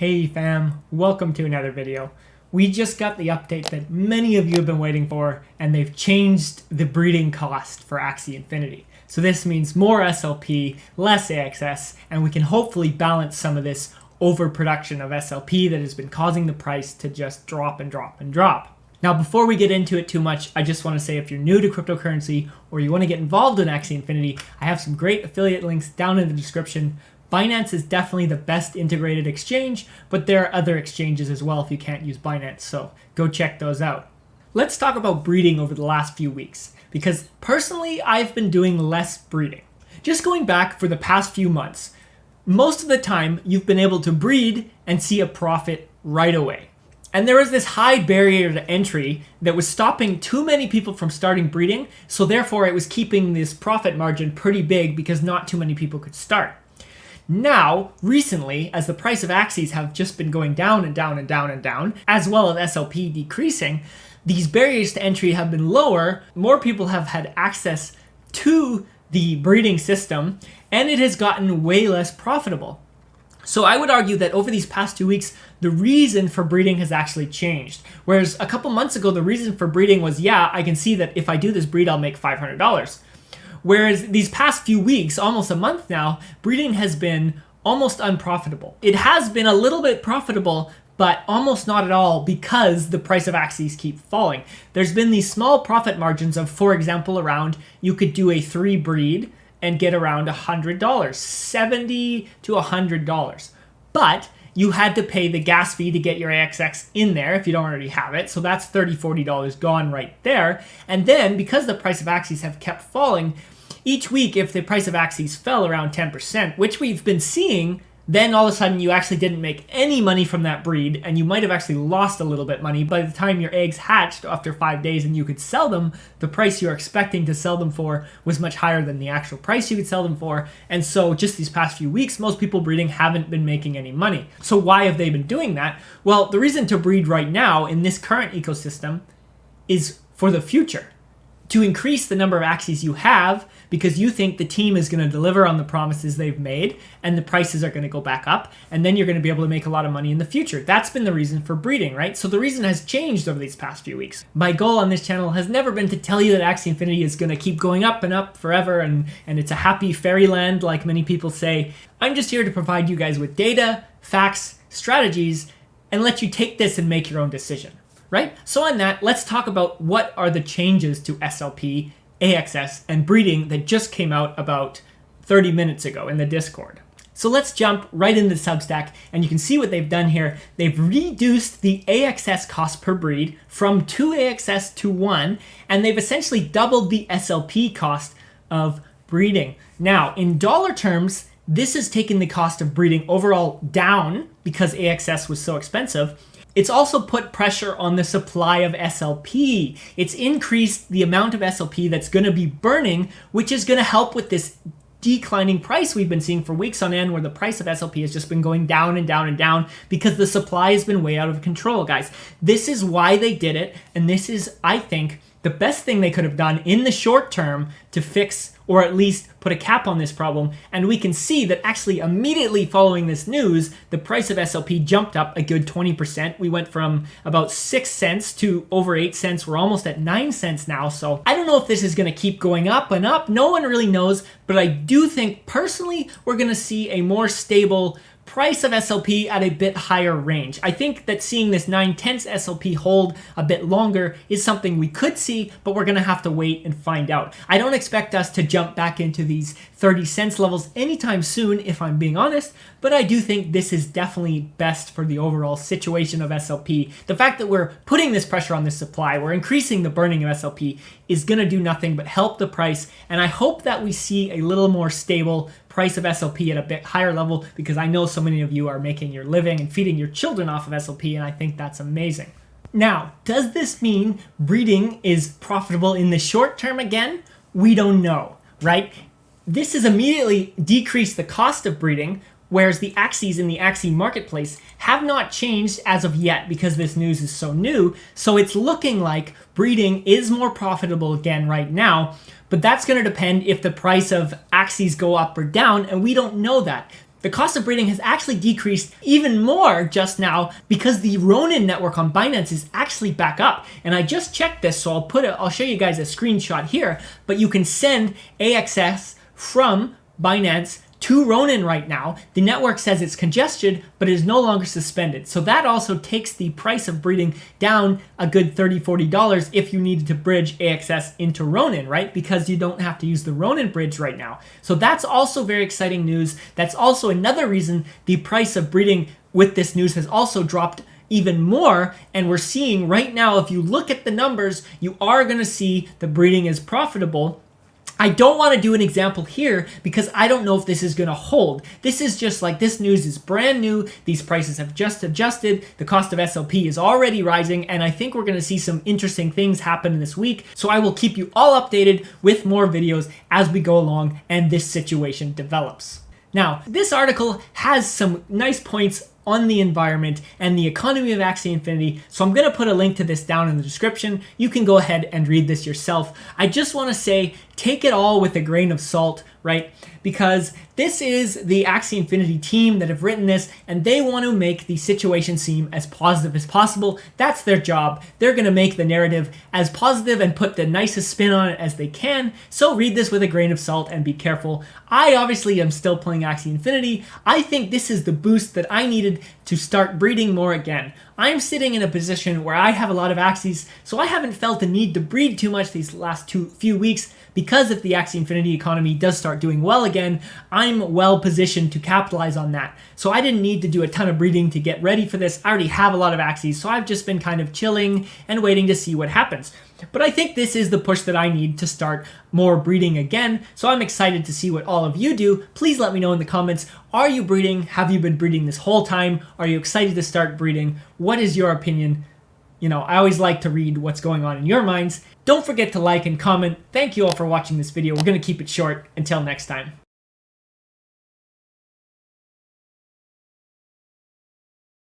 Hey fam, welcome to another video. We just got the update that many of you have been waiting for, and they've changed the breeding cost for Axie Infinity. So this means more SLP, less AXS, and we can hopefully balance some of this overproduction of SLP that has been causing the price to just drop and drop and drop. Now before we get into it too much, I just want to say if you're new to cryptocurrency or you want to get involved in Axie Infinity, I have some great affiliate links down in the description. Binance is definitely the best integrated exchange, but there are other exchanges as well if you can't use Binance, so go check those out. Let's talk about breeding over the last few weeks, because personally I've been doing less breeding. Just going back for the past few months, most of the time you've been able to breed and see a profit right away. And there was this high barrier to entry that was stopping too many people from starting breeding, so therefore it was keeping this profit margin pretty big because not too many people could start. Now, recently, as the price of axies have just been going down and down and down and down, as well as SLP decreasing, these barriers to entry have been lower, more people have had access to the breeding system, and it has gotten way less profitable. So I would argue that over these past 2 weeks, the reason for breeding has actually changed. Whereas a couple months ago, the reason for breeding was, yeah, I can see that if I do this breed, I'll make $500. Whereas these past few weeks, almost a month now, breeding has been almost unprofitable. It has been a little bit profitable, but almost not at all because the price of axies keep falling. There's been these small profit margins of, for example, around you could do a 3 breed and get around $100, $70 to $100. But you had to pay the gas fee to get your AXX in there if you don't already have it. So that's $30, $40 gone right there. And then because the price of axies have kept falling, each week if the price of axies fell around 10%, which we've been seeing, then all of a sudden you actually didn't make any money from that breed, and you might have actually lost a little bit money. By the time your eggs hatched after 5 days and you could sell them, the price you're expecting to sell them for was much higher than the actual price you could sell them for. And so just these past few weeks, most people breeding haven't been making any money. So why have they been doing that? Well, the reason to breed right now in this current ecosystem is for the future. To increase the number of axies you have because you think the team is going to deliver on the promises they've made and the prices are going to go back up, and then you're going to be able to make a lot of money in the future. That's been the reason for breeding, right? So the reason has changed over these past few weeks. My goal on this channel has never been to tell you that Axie Infinity is going to keep going up and up forever and it's a happy fairyland like many people say. I'm just here to provide you guys with data, facts, strategies, and let you take this and make your own decision. Right? So on that, let's talk about what are the changes to SLP, AXS, and breeding that just came out about 30 minutes ago in the Discord. So let's jump right into the Substack, and you can see what they've done here. They've reduced the AXS cost per breed from 2 AXS to 1, and they've essentially doubled the SLP cost of breeding. Now, in dollar terms, this has taken the cost of breeding overall down because AXS was so expensive. It's also put pressure on the supply of SLP. It's increased the amount of SLP that's going to be burning, which is going to help with this declining price we've been seeing for weeks on end, where the price of SLP has just been going down and down and down because the supply has been way out of control, guys. This is why they did it, and this is, I think, the best thing they could have done in the short term to fix or at least put a cap on this problem. And we can see that actually immediately following this news, the price of SLP jumped up a good 20%. We went from about 6 cents to over 8 cents. We're almost at 9 cents now. So I don't know if this is going to keep going up and up. No one really knows, but I do think personally we're going to see a more stable price of SLP at a bit higher range. I think that seeing this 9/10 SLP hold a bit longer is something we could see, but we're going to have to wait and find out. I don't expect us to jump back into these 30 cents levels anytime soon, if I'm being honest, but I do think this is definitely best for the overall situation of SLP. The fact that we're putting this pressure on this supply, we're increasing the burning of SLP, is going to do nothing but help the price, and I hope that we see a little more stable price of SLP at a bit higher level, because I know so many of you are making your living and feeding your children off of SLP, and I think that's amazing. Now, does this mean breeding is profitable in the short term again? We don't know, right? This has immediately decreased the cost of breeding, whereas the axies in the Axie marketplace have not changed as of yet because this news is so new. So it's looking like breeding is more profitable again right now, but that's going to depend if the price of axies go up or down, and we don't know that. The cost of breeding has actually decreased even more just now because the Ronin network on Binance is actually back up. And I just checked this, so I'll show you guys a screenshot here, but you can send AXS from Binance to Ronin right now. The network says it's congested, but it is no longer suspended. So that also takes the price of breeding down a good $30, $40 if you needed to bridge AXS into Ronin, right? Because you don't have to use the Ronin bridge right now. So that's also very exciting news. That's also another reason the price of breeding with this news has also dropped even more. And we're seeing right now, if you look at the numbers, you are going to see the breeding is profitable. I don't want to do an example here because I don't know if this is going to hold. This is just like, this news is brand new. These prices have just adjusted. The cost of SLP is already rising, and I think we're going to see some interesting things happen this week. So I will keep you all updated with more videos as we go along and this situation develops. Now, this article has some nice points on the environment and the economy of Axie Infinity, so I'm going to put a link to this down in the description. You can go ahead and read this yourself. I just want to say, take it all with a grain of salt, right? Because this is the Axie Infinity team that have written this, and they want to make the situation seem as positive as possible. That's their job. They're going to make the narrative as positive and put the nicest spin on it as they can. So read this with a grain of salt and be careful. I obviously am still playing Axie Infinity. I think this is the boost that I needed to start breeding more again. I'm sitting in a position where I have a lot of Axies, so I haven't felt the need to breed too much these last few weeks, because if the Axie Infinity economy does start doing well again, I'm well positioned to capitalize on that. So I didn't need to do a ton of breeding to get ready for this. I already have a lot of Axies, so I've just been kind of chilling and waiting to see what happens. But I think this is the push that I need to start more breeding again, so I'm excited to see what all of you do. Please let me know in the comments, are you breeding? Have you been breeding this whole time? Are you excited to start breeding? What is your opinion? You know, I always like to read what's going on in your minds. Don't forget to like and comment. Thank you all for watching this video. We're going to keep it short. Until next time.